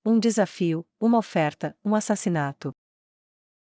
um desafio, uma oferta, um assassinato.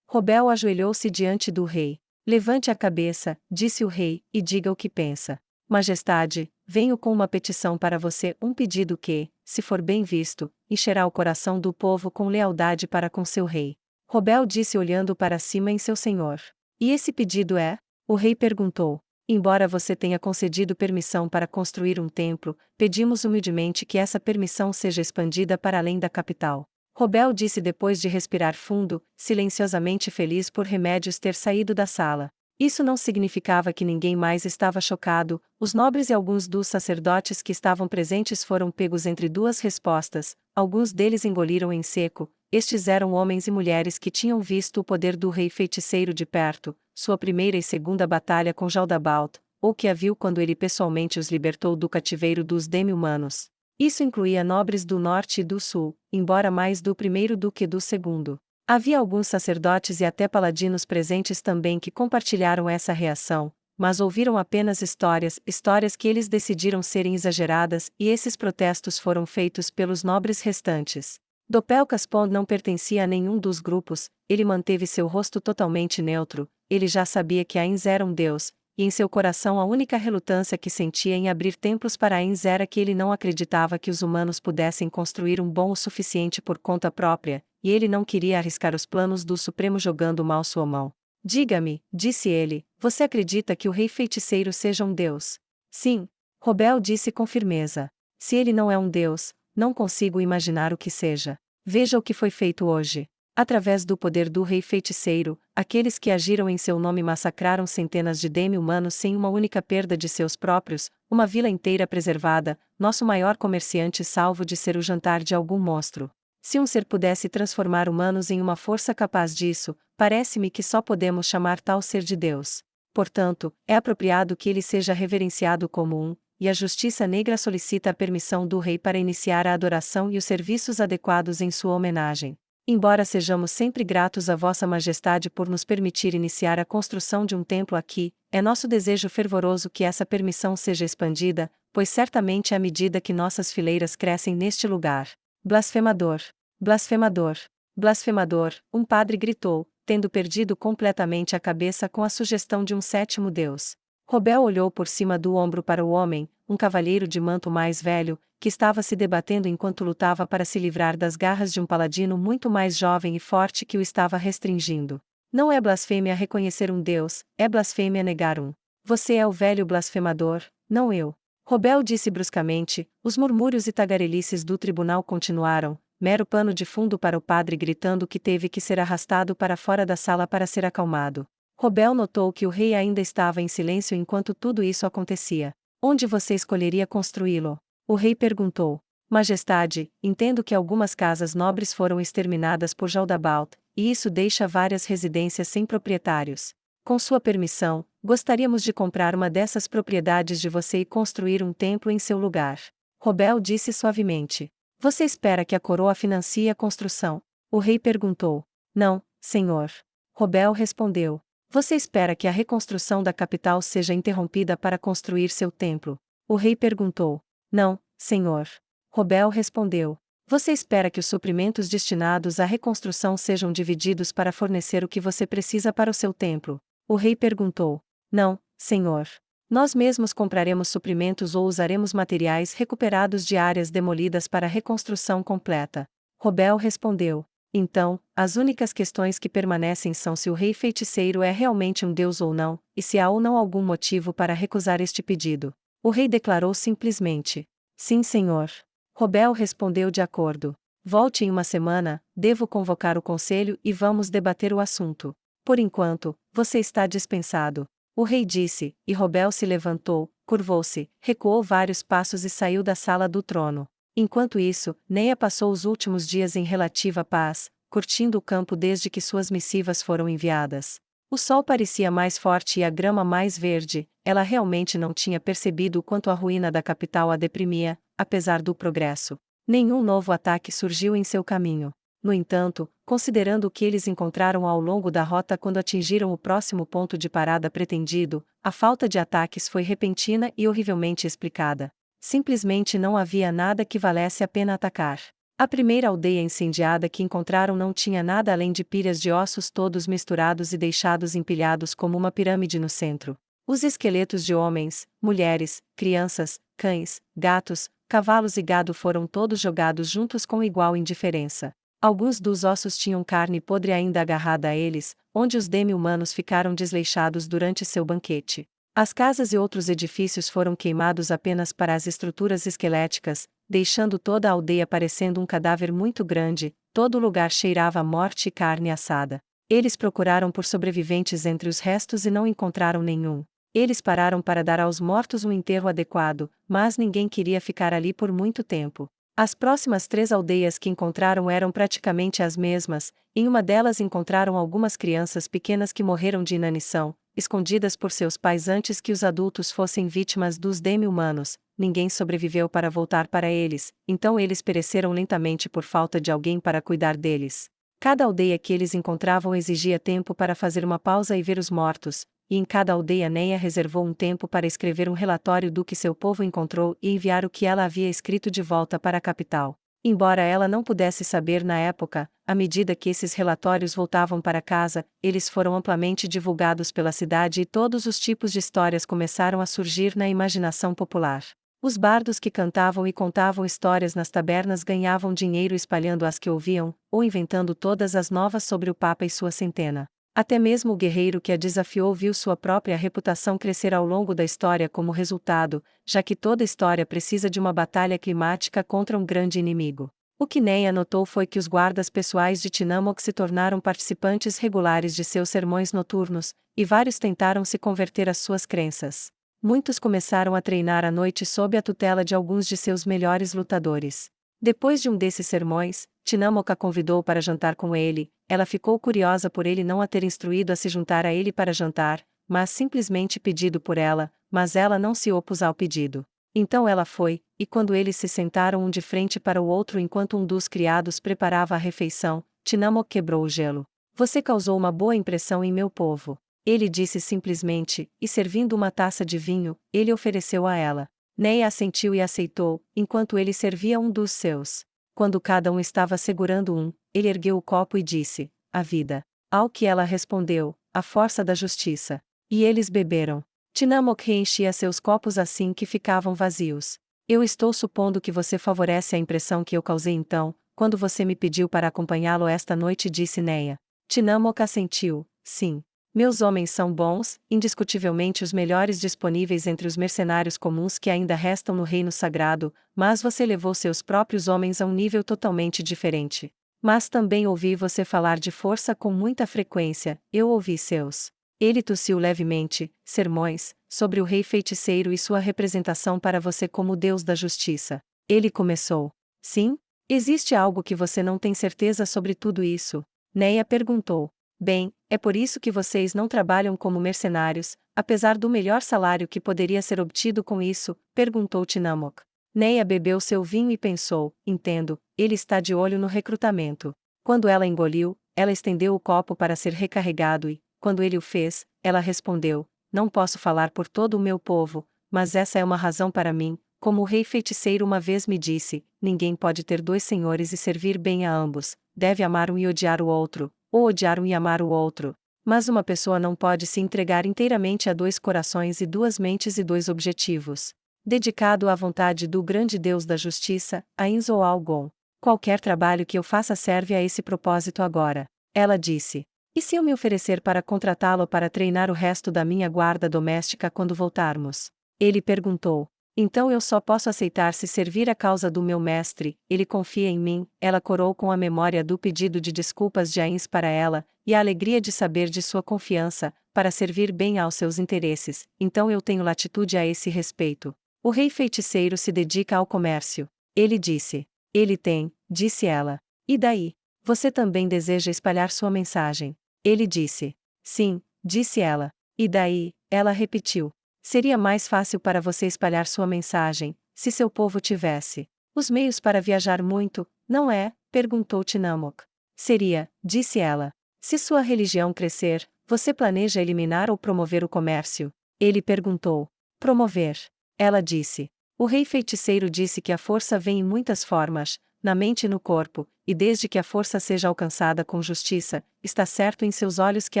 Robel ajoelhou-se diante do rei. Levante a cabeça, disse o rei, e diga o que pensa. Majestade, venho com uma petição para você, um pedido que, se for bem visto, encherá o coração do povo com lealdade para com seu rei. Robel disse olhando para cima em seu senhor. E esse pedido é? O rei perguntou. Embora você tenha concedido permissão para construir um templo, pedimos humildemente que essa permissão seja expandida para além da capital. Robel disse depois de respirar fundo, silenciosamente feliz por Remédios ter saído da sala. Isso não significava que ninguém mais estava chocado, os nobres e alguns dos sacerdotes que estavam presentes foram pegos entre duas respostas, alguns deles engoliram em seco. Estes eram homens e mulheres que tinham visto o poder do rei feiticeiro de perto, sua primeira e segunda batalha com Jaldabaoth, ou que a viu quando ele pessoalmente os libertou do cativeiro dos demi-humanos. Isso incluía nobres do norte e do sul, embora mais do primeiro do que do segundo. Havia alguns sacerdotes e até paladinos presentes também que compartilharam essa reação, mas ouviram apenas histórias que eles decidiram serem exageradas, e esses protestos foram feitos pelos nobres restantes. Dopel Caspond não pertencia a nenhum dos grupos, ele manteve seu rosto totalmente neutro, ele já sabia que Ainz era um deus, e em seu coração a única relutância que sentia em abrir templos para Ainz era que ele não acreditava que os humanos pudessem construir um bom o suficiente por conta própria, e ele não queria arriscar os planos do Supremo jogando mal sua mão. Diga-me, disse ele, você acredita que o rei feiticeiro seja um deus? Sim, Robel disse com firmeza. Se ele não é um deus, não consigo imaginar o que seja. Veja o que foi feito hoje. Através do poder do rei feiticeiro, aqueles que agiram em seu nome massacraram centenas de demi-humanos sem uma única perda de seus próprios, uma vila inteira preservada, nosso maior comerciante salvo de ser o jantar de algum monstro. Se um ser pudesse transformar humanos em uma força capaz disso, parece-me que só podemos chamar tal ser de Deus. Portanto, é apropriado que ele seja reverenciado como um, e a Justiça Negra solicita a permissão do rei para iniciar a adoração e os serviços adequados em sua homenagem. Embora sejamos sempre gratos a Vossa Majestade por nos permitir iniciar a construção de um templo aqui, é nosso desejo fervoroso que essa permissão seja expandida, pois certamente à medida que nossas fileiras crescem neste lugar. Blasfemador! Blasfemador! Blasfemador! Um padre gritou, tendo perdido completamente a cabeça com a sugestão de um sétimo deus. Robel olhou por cima do ombro para o homem, um cavalheiro de manto mais velho, que estava se debatendo enquanto lutava para se livrar das garras de um paladino muito mais jovem e forte que o estava restringindo. Não é blasfêmia reconhecer um deus, é blasfêmia negar um. Você é o velho blasfemador, não eu. Robel disse bruscamente, os murmúrios e tagarelices do tribunal continuaram, mero pano de fundo para o padre gritando que teve que ser arrastado para fora da sala para ser acalmado. Robel notou que o rei ainda estava em silêncio enquanto tudo isso acontecia. Onde você escolheria construí-lo? O rei perguntou. Majestade, entendo que algumas casas nobres foram exterminadas por Jaldabaoth, e isso deixa várias residências sem proprietários. Com sua permissão, gostaríamos de comprar uma dessas propriedades de você e construir um templo em seu lugar. Robel disse suavemente. Você espera que a coroa financie a construção? O rei perguntou. Não, senhor. Robel respondeu. Você espera que a reconstrução da capital seja interrompida para construir seu templo? O rei perguntou. Não, senhor. Robel respondeu. Você espera que os suprimentos destinados à reconstrução sejam divididos para fornecer o que você precisa para o seu templo? O rei perguntou. Não, senhor. Nós mesmos compraremos suprimentos ou usaremos materiais recuperados de áreas demolidas para a reconstrução completa. Robel respondeu. Então, as únicas questões que permanecem são se o rei feiticeiro é realmente um deus ou não, e se há ou não algum motivo para recusar este pedido. O rei declarou simplesmente: sim, senhor. Robel respondeu de acordo. Volte em uma semana, devo convocar o conselho e vamos debater o assunto. Por enquanto, você está dispensado. O rei disse, e Robel se levantou, curvou-se, recuou vários passos e saiu da sala do trono. Enquanto isso, Neia passou os últimos dias em relativa paz, curtindo o campo desde que suas missivas foram enviadas. O sol parecia mais forte e a grama mais verde, ela realmente não tinha percebido o quanto a ruína da capital a deprimia, apesar do progresso. Nenhum novo ataque surgiu em seu caminho. No entanto, considerando o que eles encontraram ao longo da rota quando atingiram o próximo ponto de parada pretendido, a falta de ataques foi repentina e horrivelmente explicada. Simplesmente não havia nada que valesse a pena atacar. A primeira aldeia incendiada que encontraram não tinha nada além de pilhas de ossos todos misturados e deixados empilhados como uma pirâmide no centro. Os esqueletos de homens, mulheres, crianças, cães, gatos, cavalos e gado foram todos jogados juntos com igual indiferença. Alguns dos ossos tinham carne podre ainda agarrada a eles, onde os demi-humanos ficaram desleixados durante seu banquete. As casas e outros edifícios foram queimados apenas para as estruturas esqueléticas, deixando toda a aldeia parecendo um cadáver muito grande, todo o lugar cheirava a morte e carne assada. Eles procuraram por sobreviventes entre os restos e não encontraram nenhum. Eles pararam para dar aos mortos um enterro adequado, mas ninguém queria ficar ali por muito tempo. As próximas 3 aldeias que encontraram eram praticamente as mesmas. Em uma delas encontraram algumas crianças pequenas que morreram de inanição, escondidas por seus pais antes que os adultos fossem vítimas dos demi-humanos. Ninguém sobreviveu para voltar para eles, então eles pereceram lentamente por falta de alguém para cuidar deles. Cada aldeia que eles encontravam exigia tempo para fazer uma pausa e ver os mortos, e em cada aldeia Neia reservou um tempo para escrever um relatório do que seu povo encontrou e enviar o que ela havia escrito de volta para a capital. Embora ela não pudesse saber na época, à medida que esses relatórios voltavam para casa, eles foram amplamente divulgados pela cidade e todos os tipos de histórias começaram a surgir na imaginação popular. Os bardos que cantavam e contavam histórias nas tabernas ganhavam dinheiro espalhando as que ouviam, ou inventando todas as novas sobre o Papa e sua centena. Até mesmo o guerreiro que a desafiou viu sua própria reputação crescer ao longo da história como resultado, já que toda história precisa de uma batalha climática contra um grande inimigo. O que Neia notou foi que os guardas pessoais de Tillamook se tornaram participantes regulares de seus sermões noturnos, e vários tentaram se converter às suas crenças. Muitos começaram a treinar à noite sob a tutela de alguns de seus melhores lutadores. Depois de um desses sermões, Tillamook a convidou para jantar com ele. Ela ficou curiosa por ele não a ter instruído a se juntar a ele para jantar, mas simplesmente pedido por ela, mas ela não se opôs ao pedido. Então ela foi, e quando eles se sentaram um de frente para o outro enquanto um dos criados preparava a refeição, Tillamook quebrou o gelo. Você causou uma boa impressão em meu povo. Ele disse simplesmente, e servindo uma taça de vinho, ele ofereceu a ela. Neia assentiu e aceitou, enquanto ele servia um dos seus. Quando cada um estava segurando um, ele ergueu o copo e disse, a vida. Ao que ela respondeu, a força da justiça. E eles beberam. Tillamook reenchia seus copos assim que ficavam vazios. Eu estou supondo que você favorece a impressão que eu causei então, quando você me pediu para acompanhá-lo esta noite, disse Neia. Tillamook assentiu, sim. Meus homens são bons, indiscutivelmente os melhores disponíveis entre os mercenários comuns que ainda restam no reino sagrado, mas você levou seus próprios homens a um nível totalmente diferente. Mas também ouvi você falar de força com muita frequência, eu ouvi seus. Ele tossiu levemente, sermões, sobre o rei feiticeiro e sua representação para você como Deus da justiça. Ele começou. Sim? Existe algo que você não tem certeza sobre tudo isso? Neia perguntou. Bem, é por isso que vocês não trabalham como mercenários, apesar do melhor salário que poderia ser obtido com isso, perguntou Tillamook. Neia bebeu seu vinho e pensou, entendo, ele está de olho no recrutamento. Quando ela engoliu, ela estendeu o copo para ser recarregado e, quando ele o fez, ela respondeu, não posso falar por todo o meu povo, mas essa é uma razão para mim, como o rei feiticeiro uma vez me disse, ninguém pode ter 2 senhores e servir bem a ambos, deve amar um e odiar o outro, ou odiar um e amar o outro. Mas uma pessoa não pode se entregar inteiramente a 2 corações e 2 mentes e 2 objetivos. Dedicado à vontade do grande Deus da justiça, Ainz ou Algon. Qualquer trabalho que eu faça serve a esse propósito agora. Ela disse. E se eu me oferecer para contratá-lo para treinar o resto da minha guarda doméstica quando voltarmos? Ele perguntou. Então eu só posso aceitar se servir a causa do meu mestre, ele confia em mim. Ela corou com a memória do pedido de desculpas de Ainz para ela, e a alegria de saber de sua confiança, para servir bem aos seus interesses, então eu tenho latitude a esse respeito. O rei feiticeiro se dedica ao comércio. Ele disse. Ele tem, disse ela. E daí? Você também deseja espalhar sua mensagem? Ele disse. Sim, disse ela. E daí? Ela repetiu. Seria mais fácil para você espalhar sua mensagem, se seu povo tivesse os meios para viajar muito, não é? Perguntou Tillamook. Seria, disse ela. Se sua religião crescer, você planeja eliminar ou promover o comércio? Ele perguntou. Promover. Ela disse. O rei feiticeiro disse que a força vem em muitas formas, na mente e no corpo, e desde que a força seja alcançada com justiça, está certo em seus olhos que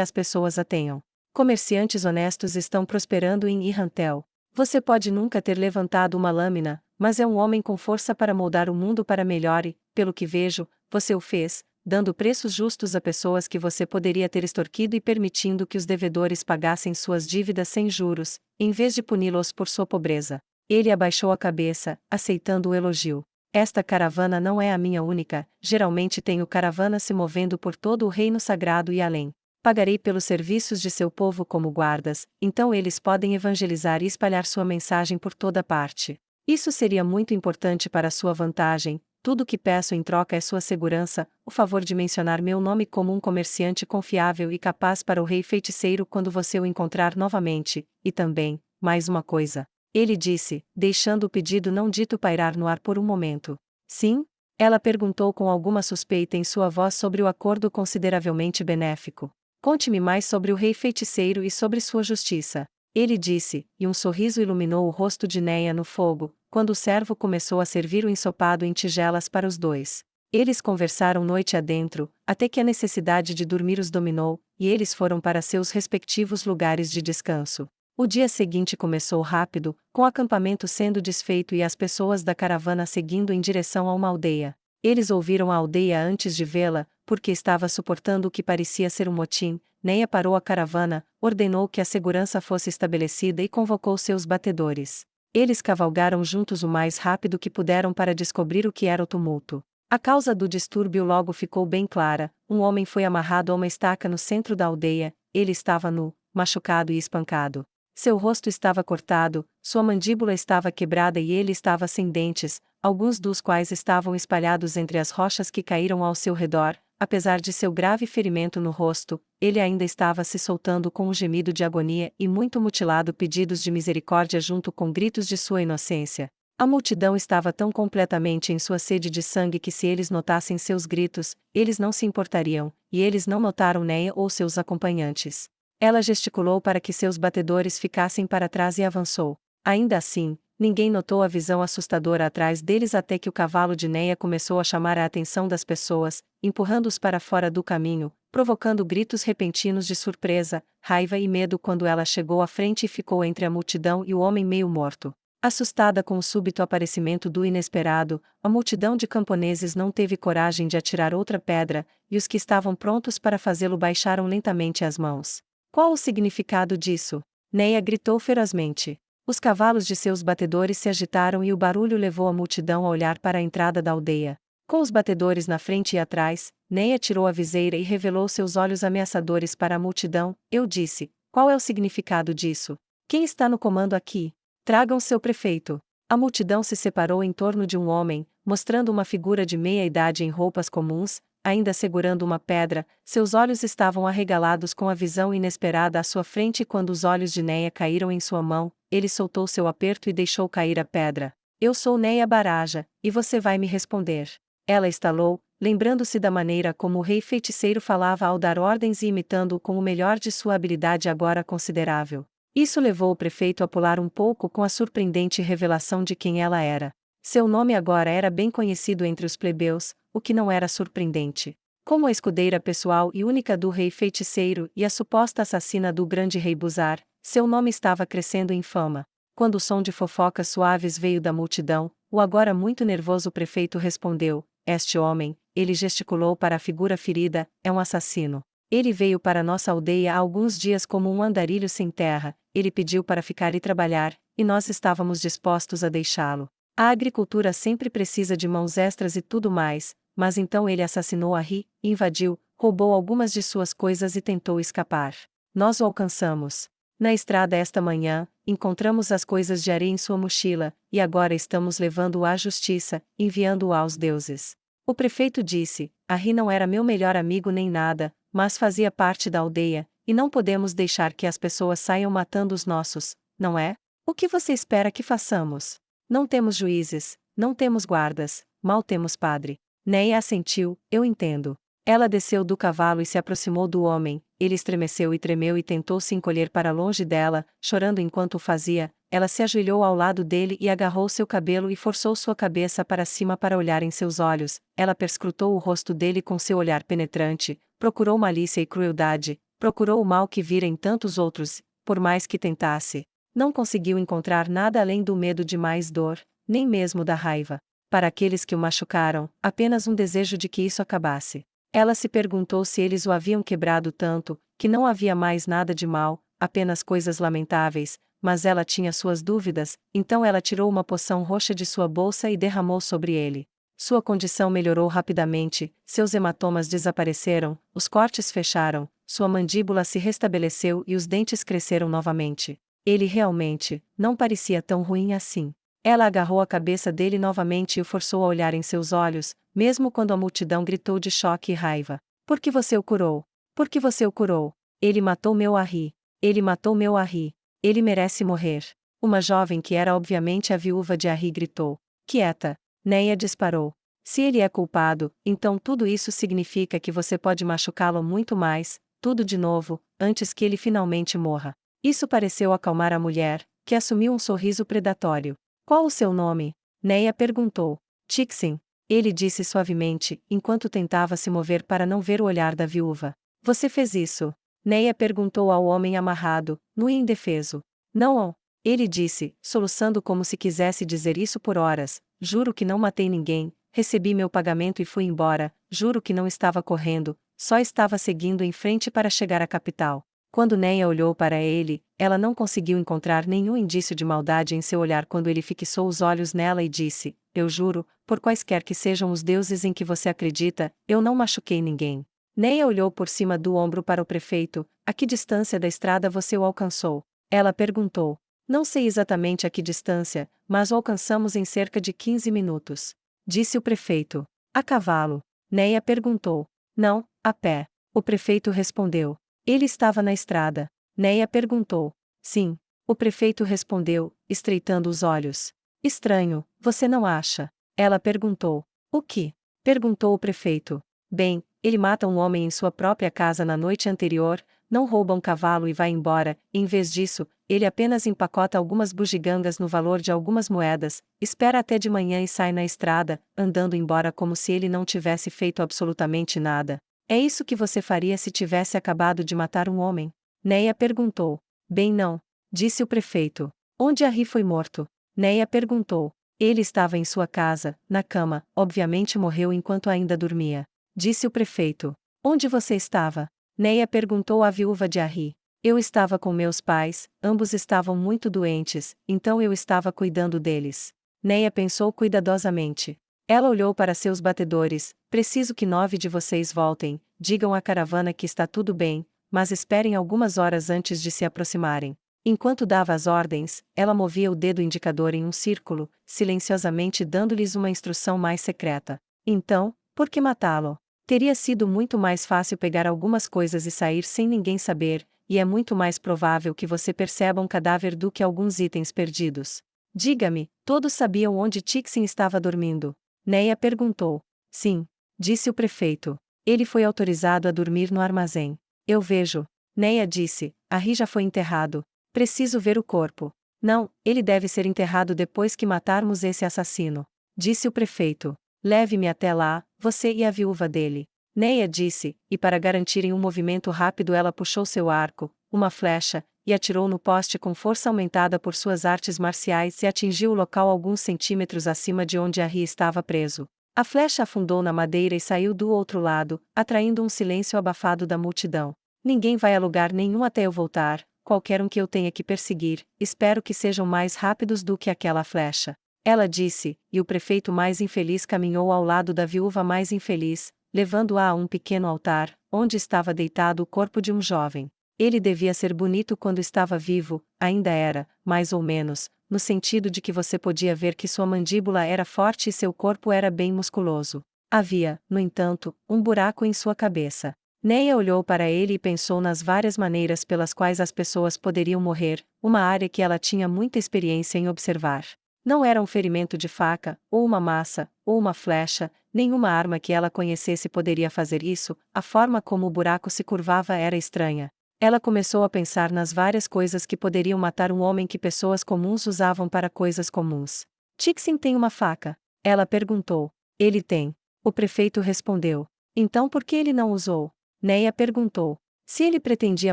as pessoas a tenham. Comerciantes honestos estão prosperando em Irrantel. Você pode nunca ter levantado uma lâmina, mas é um homem com força para moldar o mundo para melhor e, pelo que vejo, você o fez, dando preços justos a pessoas que você poderia ter extorquido e permitindo que os devedores pagassem suas dívidas sem juros, em vez de puni-los por sua pobreza. Ele abaixou a cabeça, aceitando o elogio. Esta caravana não é a minha única, geralmente tenho caravanas se movendo por todo o reino sagrado e além. Pagarei pelos serviços de seu povo como guardas, então eles podem evangelizar e espalhar sua mensagem por toda parte. Isso seria muito importante para sua vantagem. Tudo o que peço em troca é sua segurança, o favor de mencionar meu nome como um comerciante confiável e capaz para o rei feiticeiro quando você o encontrar novamente, e também, mais uma coisa. Ele disse, deixando o pedido não dito pairar no ar por um momento. Sim? Ela perguntou com alguma suspeita em sua voz sobre o acordo consideravelmente benéfico. Conte-me mais sobre o rei feiticeiro e sobre sua justiça. Ele disse, e um sorriso iluminou o rosto de Neia no fogo, quando o servo começou a servir o ensopado em tigelas para os dois. Eles conversaram noite adentro, até que a necessidade de dormir os dominou, e eles foram para seus respectivos lugares de descanso. O dia seguinte começou rápido, com o acampamento sendo desfeito e as pessoas da caravana seguindo em direção a uma aldeia. Eles ouviram a aldeia antes de vê-la, porque estava suportando o que parecia ser um motim. Neia parou a caravana, ordenou que a segurança fosse estabelecida e convocou seus batedores. Eles cavalgaram juntos o mais rápido que puderam para descobrir o que era o tumulto. A causa do distúrbio logo ficou bem clara. Um homem foi amarrado a uma estaca no centro da aldeia. Ele estava nu, machucado e espancado. Seu rosto estava cortado, sua mandíbula estava quebrada e ele estava sem dentes, alguns dos quais estavam espalhados entre as rochas que caíram ao seu redor. Apesar de seu grave ferimento no rosto, ele ainda estava se soltando com um gemido de agonia e muito mutilado pedidos de misericórdia junto com gritos de sua inocência. A multidão estava tão completamente em sua sede de sangue que se eles notassem seus gritos, eles não se importariam, e eles não notaram Neia ou seus acompanhantes. Ela gesticulou para que seus batedores ficassem para trás e avançou. Ainda assim, ninguém notou a visão assustadora atrás deles até que o cavalo de Neia começou a chamar a atenção das pessoas, empurrando-os para fora do caminho, provocando gritos repentinos de surpresa, raiva e medo quando ela chegou à frente e ficou entre a multidão e o homem meio morto. Assustada com o súbito aparecimento do inesperado, a multidão de camponeses não teve coragem de atirar outra pedra, e os que estavam prontos para fazê-lo baixaram lentamente as mãos. Qual o significado disso? Neia gritou ferozmente. Os cavalos de seus batedores se agitaram e o barulho levou a multidão a olhar para a entrada da aldeia. Com os batedores na frente e atrás, Neia tirou a viseira e revelou seus olhos ameaçadores para a multidão. Eu disse, qual é o significado disso? Quem está no comando aqui? Tragam seu prefeito. A multidão se separou em torno de um homem, mostrando uma figura de meia-idade em roupas comuns, ainda segurando uma pedra. Seus olhos estavam arregalados com a visão inesperada à sua frente e quando os olhos de Neia caíram em sua mão, ele soltou seu aperto e deixou cair a pedra. Eu sou Neia Baraja, e você vai me responder. Ela estalou, lembrando-se da maneira como o rei feiticeiro falava ao dar ordens e imitando-o com o melhor de sua habilidade agora considerável. Isso levou o prefeito a pular um pouco com a surpreendente revelação de quem ela era. Seu nome agora era bem conhecido entre os plebeus, o que não era surpreendente. Como a escudeira pessoal e única do rei feiticeiro e a suposta assassina do grande rei Buzar, seu nome estava crescendo em fama. Quando o som de fofocas suaves veio da multidão, o agora muito nervoso prefeito respondeu: este homem, ele gesticulou para a figura ferida, é um assassino. Ele veio para nossa aldeia há alguns dias como um andarilho sem terra, ele pediu para ficar e trabalhar, e nós estávamos dispostos a deixá-lo. A agricultura sempre precisa de mãos extras e tudo mais, mas então ele assassinou a Ri, invadiu, roubou algumas de suas coisas e tentou escapar. Nós o alcançamos. Na estrada esta manhã, encontramos as coisas de areia em sua mochila, e agora estamos levando-o à justiça, enviando-o aos deuses. O prefeito disse, a Ri não era meu melhor amigo nem nada, mas fazia parte da aldeia, e não podemos deixar que as pessoas saiam matando os nossos, não é? O que você espera que façamos? Não temos juízes, não temos guardas, mal temos padre. Neia assentiu, eu entendo. Ela desceu do cavalo e se aproximou do homem, ele estremeceu e tremeu e tentou se encolher para longe dela, chorando enquanto o fazia. ela se ajoelhou ao lado dele e agarrou seu cabelo e forçou sua cabeça para cima para olhar em seus olhos. Ela perscrutou o rosto dele com seu olhar penetrante, procurou malícia e crueldade, procurou o mal que vira em tantos outros, por mais que tentasse. Não conseguiu encontrar nada além do medo de mais dor, nem mesmo da raiva. Para aqueles que o machucaram, apenas um desejo de que isso acabasse. Ela se perguntou se eles o haviam quebrado tanto, que não havia mais nada de mal, apenas coisas lamentáveis, mas ela tinha suas dúvidas, então ela tirou uma poção roxa de sua bolsa e derramou sobre ele. Sua condição melhorou rapidamente, seus hematomas desapareceram, os cortes fecharam, sua mandíbula se restabeleceu e os dentes cresceram novamente. Ele realmente não parecia tão ruim assim. Ela agarrou a cabeça dele novamente e o forçou a olhar em seus olhos, mesmo quando a multidão gritou de choque e raiva. Por que você o curou? Por que você o curou? Ele matou meu Harry. Ele matou meu Harry. Ele merece morrer. Uma jovem que era obviamente a viúva de Harry gritou. Quieta. Neia disparou. Se ele é culpado, então tudo isso significa que você pode machucá-lo muito mais, tudo de novo, antes que ele finalmente morra. Isso pareceu acalmar a mulher, que assumiu um sorriso predatório. Qual o seu nome? Neia perguntou. Tixin. Ele disse suavemente, enquanto tentava se mover para não ver o olhar da viúva. Você fez isso? Neia perguntou ao homem amarrado, nu e indefeso. Não. Ele disse, soluçando como se quisesse dizer isso por horas. Juro que não matei ninguém, recebi meu pagamento e fui embora, juro que não estava correndo, só estava seguindo em frente para chegar à capital. Quando Neia olhou para ele, ela não conseguiu encontrar nenhum indício de maldade em seu olhar quando ele fixou os olhos nela e disse, eu juro, por quaisquer que sejam os deuses em que você acredita, eu não machuquei ninguém. Neia olhou por cima do ombro para o prefeito, a que distância da estrada você o alcançou? Ela perguntou. Não sei exatamente a que distância, mas o alcançamos em cerca de 15 minutos. Disse o prefeito. A cavalo? Neia perguntou. Não, a pé. O prefeito respondeu. Ele estava na estrada. Neia perguntou. Sim. O prefeito respondeu, estreitando os olhos. Estranho, você não acha? Ela perguntou. O que? Perguntou o prefeito. Bem, ele mata um homem em sua própria casa na noite anterior, não rouba um cavalo e vai embora, em vez disso, ele apenas empacota algumas bugigangas no valor de algumas moedas, espera até de manhã e sai na estrada, andando embora como se ele não tivesse feito absolutamente nada. É isso que você faria se tivesse acabado de matar um homem? Neia perguntou. Bem não, disse o prefeito. Onde Harry foi morto? Neia perguntou. Ele estava em sua casa, na cama, obviamente morreu enquanto ainda dormia. Disse o prefeito. Onde você estava? Neia perguntou à viúva de Harry. Eu estava com meus pais, ambos estavam muito doentes, então eu estava cuidando deles. Neia pensou cuidadosamente. Ela olhou para seus batedores. Preciso que 9 de vocês voltem, digam à caravana que está tudo bem, mas esperem algumas horas antes de se aproximarem. Enquanto dava as ordens, ela movia o dedo indicador em um círculo, silenciosamente dando-lhes uma instrução mais secreta. Então, por que matá-lo? Teria sido muito mais fácil pegar algumas coisas e sair sem ninguém saber, e é muito mais provável que você perceba um cadáver do que alguns itens perdidos. Diga-me, todos sabiam onde Tixin estava dormindo? Neia perguntou. Sim, disse o prefeito. Ele foi autorizado a dormir no armazém. Eu vejo. Neia disse, Harry já foi enterrado. Preciso ver o corpo. Não, ele deve ser enterrado depois que matarmos esse assassino. Disse o prefeito. Leve-me até lá, você e a viúva dele. Neia disse, e para garantirem um movimento rápido ela puxou seu arco, uma flecha, e atirou no poste com força aumentada por suas artes marciais e atingiu o local alguns centímetros acima de onde Harry estava preso. A flecha afundou na madeira e saiu do outro lado, atraindo um silêncio abafado da multidão. Ninguém vai a lugar nenhum até eu voltar, qualquer um que eu tenha que perseguir, espero que sejam mais rápidos do que aquela flecha. Ela disse, e o prefeito mais infeliz caminhou ao lado da viúva mais infeliz, levando-a a um pequeno altar, onde estava deitado o corpo de um jovem. Ele devia ser bonito quando estava vivo, ainda era, mais ou menos, no sentido de que você podia ver que sua mandíbula era forte e seu corpo era bem musculoso. Havia, no entanto, um buraco em sua cabeça. Neia olhou para ele e pensou nas várias maneiras pelas quais as pessoas poderiam morrer, uma área que ela tinha muita experiência em observar. Não era um ferimento de faca, ou uma massa, ou uma flecha, nenhuma arma que ela conhecesse poderia fazer isso, a forma como o buraco se curvava era estranha. Ela começou a pensar nas várias coisas que poderiam matar um homem que pessoas comuns usavam para coisas comuns. Tixin tem uma faca? Ela perguntou. Ele tem. O prefeito respondeu. Então por que ele não usou? Neia perguntou. Se ele pretendia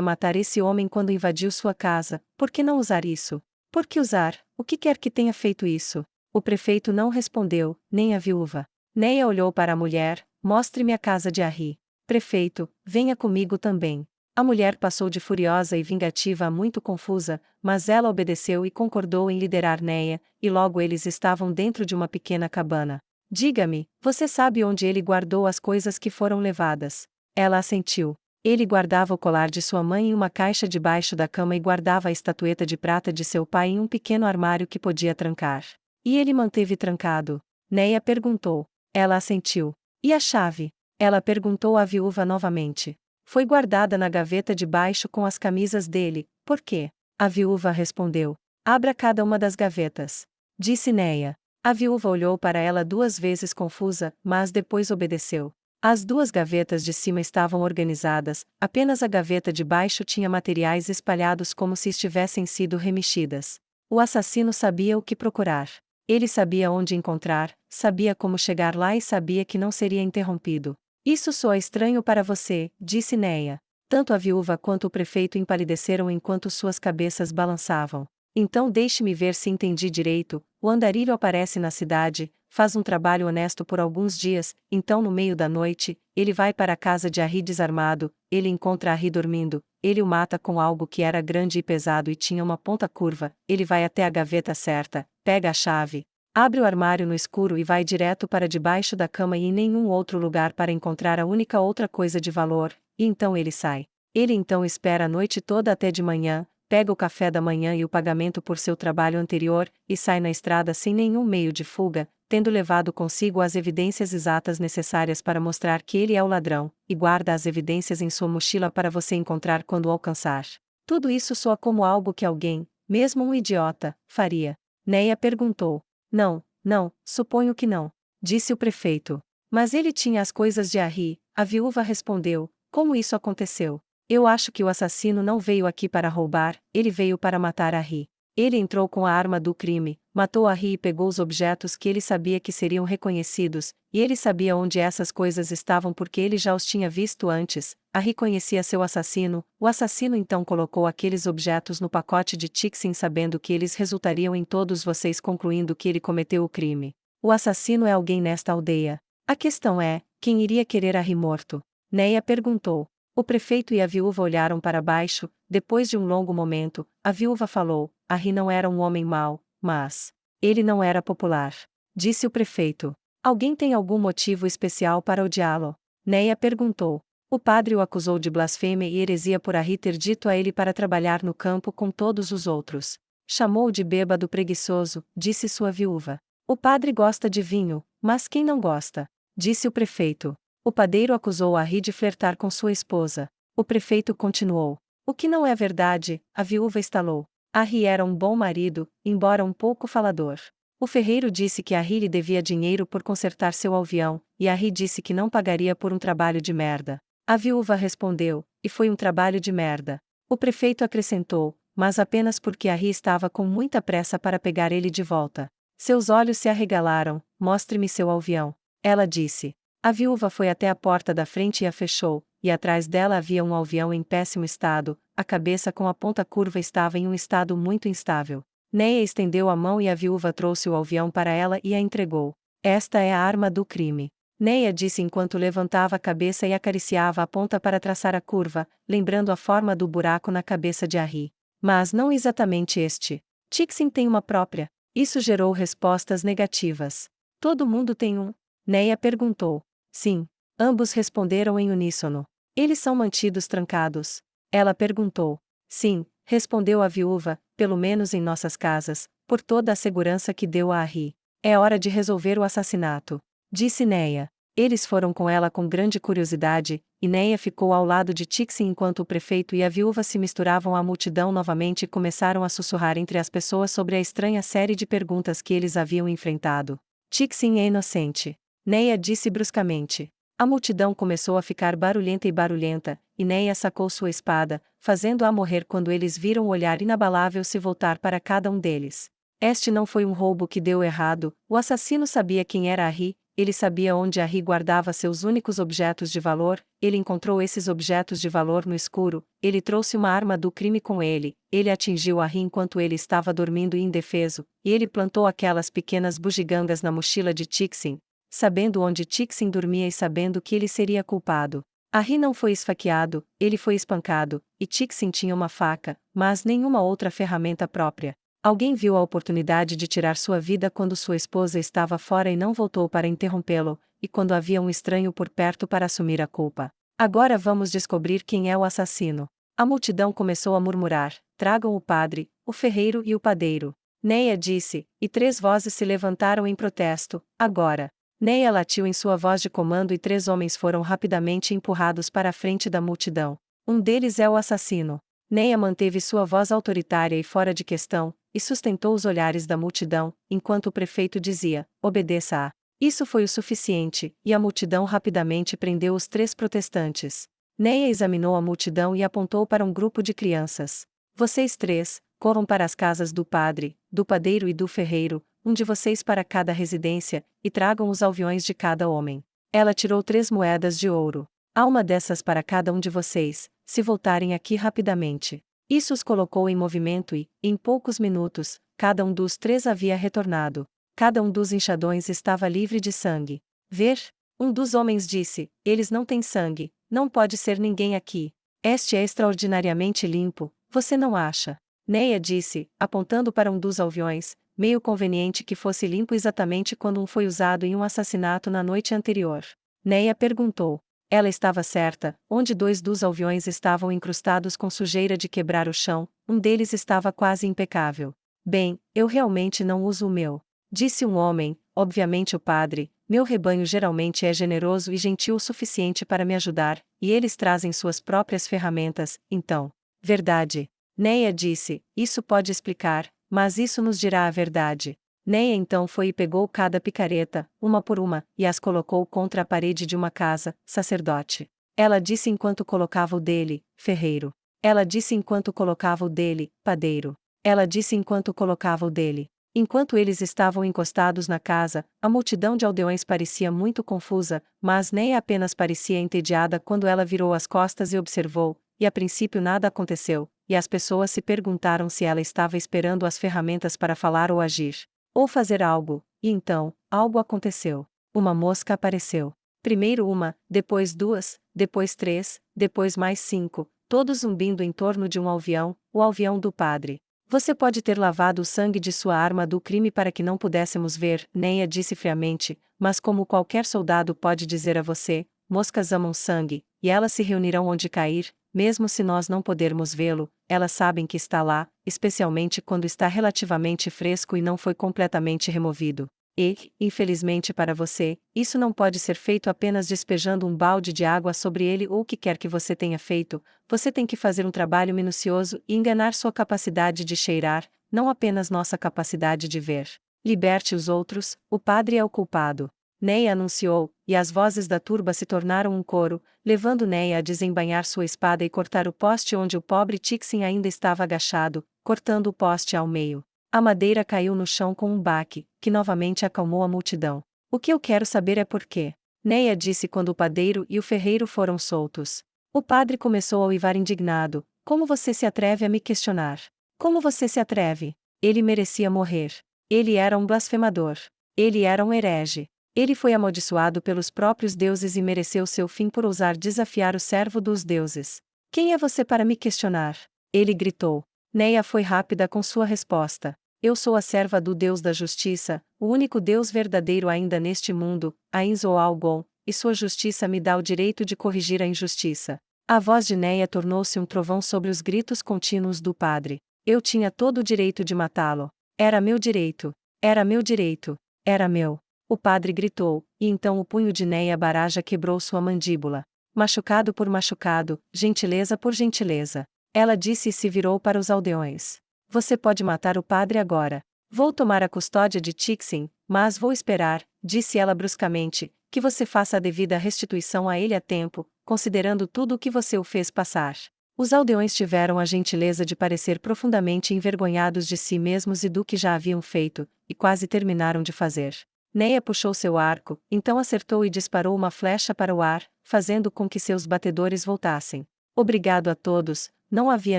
matar esse homem quando invadiu sua casa, por que não usar isso? Por que usar, o que quer que tenha feito isso? O prefeito não respondeu, nem a viúva. Neia olhou para a mulher. Mostre-me a casa de Arri. Prefeito, venha comigo também. A mulher passou de furiosa e vingativa a muito confusa, mas ela obedeceu e concordou em liderar Neia, e logo eles estavam dentro de uma pequena cabana. Diga-me, você sabe onde ele guardou as coisas que foram levadas? Ela assentiu. Ele guardava o colar de sua mãe em uma caixa debaixo da cama e guardava a estatueta de prata de seu pai em um pequeno armário que podia trancar. E ele manteve trancado? Neia perguntou. Ela assentiu. E a chave? Ela perguntou à viúva novamente. Foi guardada na gaveta de baixo com as camisas dele. Por quê? A viúva respondeu. Abra cada uma das gavetas. Disse Neia. A viúva olhou para ela 2 vezes confusa, mas depois obedeceu. As 2 gavetas de cima estavam organizadas, apenas a gaveta de baixo tinha materiais espalhados como se estivessem sido remexidas. O assassino sabia o que procurar. Ele sabia onde encontrar, sabia como chegar lá e sabia que não seria interrompido. Isso soa estranho para você, disse Neia. Tanto a viúva quanto o prefeito empalideceram enquanto suas cabeças balançavam. Então deixe-me ver se entendi direito. O andarilho aparece na cidade, faz um trabalho honesto por alguns dias, então no meio da noite, ele vai para a casa de Arri desarmado, ele encontra Arri dormindo, ele o mata com algo que era grande e pesado e tinha uma ponta curva, ele vai até a gaveta certa, pega a chave, abre o armário no escuro e vai direto para debaixo da cama e em nenhum outro lugar para encontrar a única outra coisa de valor, e então ele sai. Ele então espera a noite toda até de manhã, pega o café da manhã e o pagamento por seu trabalho anterior, e sai na estrada sem nenhum meio de fuga, tendo levado consigo as evidências exatas necessárias para mostrar que ele é o ladrão, e guarda as evidências em sua mochila para você encontrar quando o alcançar. Tudo isso soa como algo que alguém, mesmo um idiota, faria. Neia perguntou. Não, não, suponho que não. Disse o prefeito. Mas ele tinha as coisas de Arri, a viúva respondeu. Como isso aconteceu? Eu acho que o assassino não veio aqui para roubar, ele veio para matar Arri. Ele entrou com a arma do crime, matou Arri e pegou os objetos que ele sabia que seriam reconhecidos, e ele sabia onde essas coisas estavam porque ele já os tinha visto antes. Arri conhecia seu assassino, o assassino então colocou aqueles objetos no pacote de Tixin sabendo que eles resultariam em todos vocês concluindo que ele cometeu o crime. O assassino é alguém nesta aldeia. A questão é, quem iria querer Arri morto? Neia perguntou. O prefeito e a viúva olharam para baixo, depois de um longo momento, a viúva falou, Arri não era um homem mau, mas ele não era popular. Disse o prefeito. Alguém tem algum motivo especial para odiá-lo? Neia perguntou. O padre o acusou de blasfêmia e heresia por Arri ter dito a ele para trabalhar no campo com todos os outros. Chamou-o de bêbado preguiçoso, disse sua viúva. O padre gosta de vinho, mas quem não gosta? Disse o prefeito. O padeiro acusou Arri de flertar com sua esposa. O prefeito continuou. O que não é verdade, a viúva estalou. Arri era um bom marido, embora um pouco falador. O ferreiro disse que Arri lhe devia dinheiro por consertar seu alvião, e Arri disse que não pagaria por um trabalho de merda. A viúva respondeu, e foi um trabalho de merda. O prefeito acrescentou, mas apenas porque Arri estava com muita pressa para pegar ele de volta. Seus olhos se arregalaram, mostre-me seu alvião. Ela disse. A viúva foi até a porta da frente e a fechou, e atrás dela havia um alvião em péssimo estado, a cabeça com a ponta curva estava em um estado muito instável. Neia estendeu a mão e a viúva trouxe o alvião para ela e a entregou. Esta é a arma do crime. Neia disse enquanto levantava a cabeça e acariciava a ponta para traçar a curva, lembrando a forma do buraco na cabeça de Arri. Mas não exatamente este. Tixin tem uma própria. Isso gerou respostas negativas. Todo mundo tem um? Neia perguntou. Sim. Ambos responderam em uníssono. Eles são mantidos trancados. Ela perguntou. Sim, respondeu a viúva, pelo menos em nossas casas, por toda a segurança que deu a Arri. É hora de resolver o assassinato. Disse Neia. Eles foram com ela com grande curiosidade, e Neia ficou ao lado de Tixin enquanto o prefeito e a viúva se misturavam à multidão novamente e começaram a sussurrar entre as pessoas sobre a estranha série de perguntas que eles haviam enfrentado. Tixin é inocente. Neia disse bruscamente. A multidão começou a ficar barulhenta, e Neia sacou sua espada, fazendo-a morrer quando eles viram o olhar inabalável se voltar para cada um deles. Este não foi um roubo que deu errado, o assassino sabia quem era Ahi, ele sabia onde Ahi guardava seus únicos objetos de valor, ele encontrou esses objetos de valor no escuro, ele trouxe uma arma do crime com ele atingiu Ahi enquanto ele estava dormindo e indefeso, e ele plantou aquelas pequenas bugigangas na mochila de Tixin, sabendo onde Tixin dormia e sabendo que ele seria culpado. Ahi não foi esfaqueado, ele foi espancado, e Tixin tinha uma faca, mas nenhuma outra ferramenta própria. Alguém viu a oportunidade de tirar sua vida quando sua esposa estava fora e não voltou para interrompê-lo, e quando havia um estranho por perto para assumir a culpa. Agora vamos descobrir quem é o assassino. A multidão começou a murmurar: tragam o padre, o ferreiro e o padeiro. Neia disse, e 3 vozes se levantaram em protesto: agora. Neia latiu em sua voz de comando e 3 homens foram rapidamente empurrados para a frente da multidão. Um deles é o assassino. Neia manteve sua voz autoritária e fora de questão, e sustentou os olhares da multidão, enquanto o prefeito dizia: obedeça-a. Isso foi o suficiente, e a multidão rapidamente prendeu os 3 protestantes. Neia examinou a multidão e apontou para um grupo de crianças. Vocês 3, corram para as casas do padre, do padeiro e do ferreiro, um de vocês para cada residência, e tragam os alviões de cada homem. Ela tirou 3 moedas de ouro. Há uma dessas para cada um de vocês, se voltarem aqui rapidamente. Isso os colocou em movimento e, em poucos minutos, cada um dos 3 havia retornado. Cada um dos enxadões estava livre de sangue. Ver? Um dos homens disse: eles não têm sangue, não pode ser ninguém aqui. Este é extraordinariamente limpo, você não acha? Neia disse, apontando para um dos alviões, meio conveniente que fosse limpo exatamente quando um foi usado em um assassinato na noite anterior. Neia perguntou. Ela estava certa, onde 2 dos alviões estavam incrustados com sujeira de quebrar o chão, um deles estava quase impecável. Bem, eu realmente não uso o meu. Disse um homem, obviamente o padre, meu rebanho geralmente é generoso e gentil o suficiente para me ajudar, e eles trazem suas próprias ferramentas, então. Verdade. Neia disse, isso pode explicar, mas isso nos dirá a verdade. Neia então foi e pegou cada picareta, uma por uma, e as colocou contra a parede de uma casa, sacerdote. Ela disse enquanto colocava o dele, ferreiro. Ela disse enquanto colocava o dele, padeiro. Ela disse enquanto colocava o dele. Enquanto eles estavam encostados na casa, a multidão de aldeões parecia muito confusa, mas Neia apenas parecia entediada quando ela virou as costas e observou, e a princípio nada aconteceu, e as pessoas se perguntaram se ela estava esperando as ferramentas para falar ou agir. Ou fazer algo, e então, algo aconteceu. Uma mosca apareceu. Primeiro uma, depois 2, depois 3, depois mais 5, todos zumbindo em torno de um alvião, o alvião do padre. Você pode ter lavado o sangue de sua arma do crime para que não pudéssemos ver, Neia disse friamente, mas como qualquer soldado pode dizer a você, moscas amam sangue, e elas se reunirão onde cair, mesmo se nós não podermos vê-lo, elas sabem que está lá, especialmente quando está relativamente fresco e não foi completamente removido. E, infelizmente para você, isso não pode ser feito apenas despejando um balde de água sobre ele ou o que quer que você tenha feito, você tem que fazer um trabalho minucioso e enganar sua capacidade de cheirar, não apenas nossa capacidade de ver. Liberte os outros, o padre é o culpado. Neia anunciou, e as vozes da turba se tornaram um coro, levando Neia a desembainhar sua espada e cortar o poste onde o pobre Tixin ainda estava agachado, cortando o poste ao meio. A madeira caiu no chão com um baque, que novamente acalmou a multidão. O que eu quero saber é por quê. Neia disse quando o padeiro e o ferreiro foram soltos. O padre começou a uivar indignado. Como você se atreve a me questionar? Como você se atreve? Ele merecia morrer. Ele era um blasfemador. Ele era um herege. Ele foi amaldiçoado pelos próprios deuses e mereceu seu fim por ousar desafiar o servo dos deuses. Quem é você para me questionar? Ele gritou. Neia foi rápida com sua resposta. Eu sou a serva do Deus da Justiça, o único Deus verdadeiro ainda neste mundo, Ainzoalgon, e sua justiça me dá o direito de corrigir a injustiça. A voz de Neia tornou-se um trovão sobre os gritos contínuos do padre. Eu tinha todo o direito de matá-lo. Era meu direito. Era meu direito. Era meu. O padre gritou, e então o punho de Neia Baraja quebrou sua mandíbula. Machucado por machucado, gentileza por gentileza. Ela disse e se virou para os aldeões. Você pode matar o padre agora. Vou tomar a custódia de Tixin, mas vou esperar, disse ela bruscamente, que você faça a devida restituição a ele a tempo, considerando tudo o que você o fez passar. Os aldeões tiveram a gentileza de parecer profundamente envergonhados de si mesmos e do que já haviam feito, e quase terminaram de fazer. Neia puxou seu arco, então acertou e disparou uma flecha para o ar, fazendo com que seus batedores voltassem. Obrigado a todos, não havia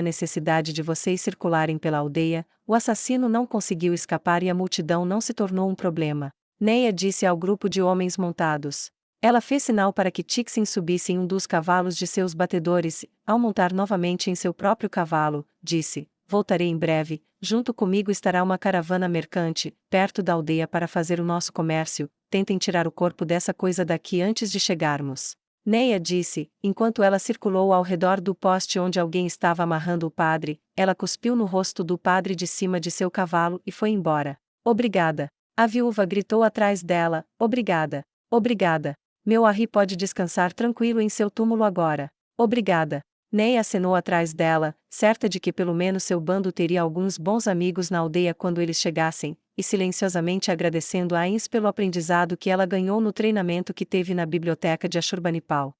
necessidade de vocês circularem pela aldeia, o assassino não conseguiu escapar e a multidão não se tornou um problema. Neia disse ao grupo de homens montados. Ela fez sinal para que Tixin subisse em um dos cavalos de seus batedores, ao montar novamente em seu próprio cavalo, disse, voltarei em breve, junto comigo estará uma caravana mercante, perto da aldeia para fazer o nosso comércio, tentem tirar o corpo dessa coisa daqui antes de chegarmos. Neia disse, enquanto ela circulou ao redor do poste onde alguém estava amarrando o padre, ela cuspiu no rosto do padre de cima de seu cavalo e foi embora. Obrigada. A viúva gritou atrás dela, obrigada. Obrigada. Meu Harry pode descansar tranquilo em seu túmulo agora. Obrigada. Neia acenou atrás dela, certa de que pelo menos seu bando teria alguns bons amigos na aldeia quando eles chegassem, e silenciosamente agradecendo a Ains pelo aprendizado que ela ganhou no treinamento que teve na biblioteca de Ashurbanipal.